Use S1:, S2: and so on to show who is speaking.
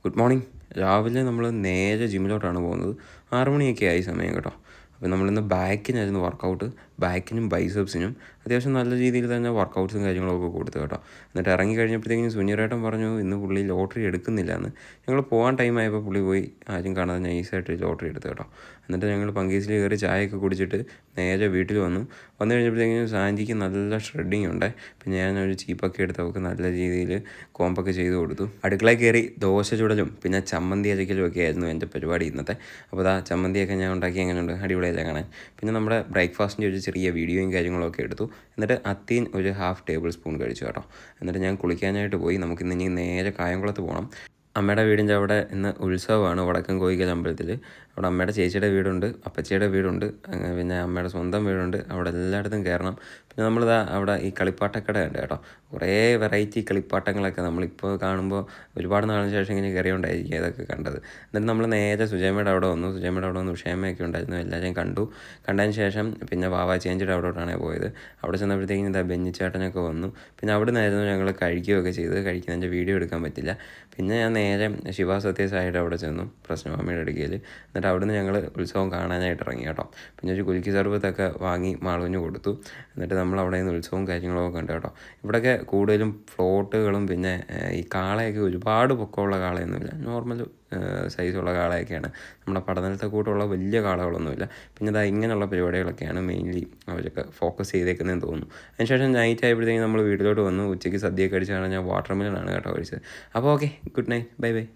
S1: Good morning. രാവിലെ നമ്മൾ നേരെ ജിമ്മിലോട്ടാണ് പോകുന്നത്. 6 മണിയൊക്കെ ആയി സമയം കേട്ടോ. അപ്പോൾ നമ്മളിന്ന് ബാക്കിനായിരുന്നു വർക്കൗട്ട്. ബാക്കിനും ബൈസെപ്സിനും അത്യാവശ്യം നല്ല രീതിയിൽ തന്നെ വർക്കൗട്ട്സും കാര്യങ്ങളൊക്കെ കൊടുത്തു കേട്ടോ. എന്നിട്ട് ഇറങ്ങി കഴിഞ്ഞപ്പോഴത്തേക്കും സുനീറേട്ടൻ പറഞ്ഞു ഇന്ന് പുള്ളി ലോട്ടറി എടുക്കുന്നില്ല എന്ന്. ഞങ്ങൾ പോകാൻ ടൈമായപ്പോൾ പുള്ളി പോയി ആരും കാണാതെ നൈസായിട്ട് ലോട്ടറി എടുത്തു കേട്ടോ. എന്നിട്ട് ഞങ്ങൾ പങ്കീസിൽ കയറി ചായയൊക്കെ കുടിച്ചിട്ട് നേരെ വീട്ടിൽ വന്നു കഴിഞ്ഞപ്പോഴത്തേക്കും സാൻഡിക്ക് നല്ല ഷ്രെഡിങ് ഉണ്ട്. പിന്നെ ഞാനൊരു ചീപ്പൊക്കെ എടുത്ത് അവൾക്ക് നല്ല രീതിയിൽ കോമ്പൊക്കെ ചെയ്ത് കൊടുത്തു. അടുക്കളയിൽ കയറി ദോശ ചുടലും പിന്നെ ചമ്മന്തി അരയ്ക്കലും ഒക്കെ ആയിരുന്നു എൻ്റെ പരിപാടി ഇന്നത്തെ. അപ്പോൾ ചമ്മന്തിയൊക്കെ ഞാൻ ഉണ്ടാക്കി എങ്ങനെയുണ്ട്, അടിപൊളിയല്ലേ കാണാൻ. പിന്നെ നമ്മുടെ ബ്രേക്ക്ഫാസ്റ്റിൻ്റെ ഒരു ചെറിയ വീഡിയോയും കാര്യങ്ങളൊക്കെ എടുത്തു. എന്നിട്ട് അത്തീൻ ഒരു 1/2 ടേബിൾ സ്പൂൺ കഴിച്ചു കേട്ടോ. എന്നിട്ട് ഞാൻ കുളിക്കാനായിട്ട് പോയി. നമുക്കിന്ന് നേരെ കായംകുളത്ത് പോകണം. അമ്മയുടെ വീടിൻ്റെ അവിടെ ഇന്ന് ഉത്സവമാണ് വടക്കൻ കോയിക്കൽ അമ്പലത്തിൽ. അവിടെ അമ്മയുടെ ചേച്ചിയുടെ വീടുണ്ട്, അപ്പച്ചിയുടെ വീടുണ്ട്, പിന്നെ അമ്മയുടെ സ്വന്തം വീടുണ്ട്. അവിടെ എല്ലായിടത്തും കയറണം. പിന്നെ അവിടെ ഈ കളിപ്പാട്ടക്കട ഉണ്ട് കേട്ടോ. കുറേ വെറൈറ്റി കളിപ്പാട്ടങ്ങളൊക്കെ നമ്മളിപ്പോൾ കാണുമ്പോൾ ഒരുപാട് നാളിന് ശേഷം ഇങ്ങനെ കയറിയോണ്ടായിരിക്കും അതൊക്കെ കണ്ടത്. എന്നിട്ട് നമ്മൾ നേരെ സുജയമ്മയുടെ അവിടെ വന്നു. ഉഷയമ്മയൊക്കെ ഉണ്ടായിരുന്നു. എല്ലാവരെയും കണ്ടതിന് ശേഷം പിന്നെ വാവാ ചേഞ്ചിയുടെ അവിടോട്ടാണ് പോയത്. അവിടെ ചെന്നപ്പോഴത്തേക്കും ബെന്നിച്ചേട്ടനൊക്കെ വന്നു. പിന്നെ അവിടെ നിന്നായിരുന്നു ഞങ്ങൾ കഴിക്കുകയൊക്കെ ചെയ്തത്. കഴിക്കുന്നതിൻ്റെ വീഡിയോ എടുക്കാൻ പറ്റില്ല. പിന്നെ ഞാൻ നേരെ ശിവ സത്യസായിയുടെ അവിടെ ചെന്നു, പ്രശ്നമാമ്മയുടെ അടുക്കയിൽ. എന്നിട്ട് അവിടുന്ന് ഞങ്ങൾ ഉത്സവം കാണാനായിട്ട് ഇറങ്ങി കേട്ടോ. പിന്നെ ഒരു കുലുക്കി സർബത്തൊക്കെ വാങ്ങി മാളുവിന് കൊടുത്തു. എന്നിട്ട് നമ്മൾ അവിടെ നിന്ന് ഉത്സവവും കാര്യങ്ങളൊക്കെ കണ്ടു കേട്ടോ. ഇവിടെയൊക്കെ കൂടുതലും ഫ്ലോട്ടുകളും പിന്നെ ഈ കാളയൊക്കെ ഒരുപാട് പൊക്കമുള്ള കാളയൊന്നുമില്ല, നോർമൽ സൈസുള്ള കാളയൊക്കെയാണ്. നമ്മുടെ പഠനത്തെ കൂട്ടുള്ള വലിയ കാളകളൊന്നുമില്ല. പിന്നെ ഇങ്ങനെയുള്ള പരിപാടികളൊക്കെയാണ് മെയിൻലി അവരൊക്കെ ഫോക്കസ് ചെയ്തേക്കുന്നതെന്ന് തോന്നുന്നു. അതിനുശേഷം നൈറ്റ് ആയപ്പോഴത്തേക്കും നമ്മൾ വീട്ടിലോട്ട് വന്നു. ഉച്ചയ്ക്ക് സദ്യയൊക്കെ അടിച്ചാണ് ഞാൻ വാട്ടർ മെലനാണ് കേട്ടോ കഴിച്ചത്. അപ്പോൾ okay, good night, bye bye.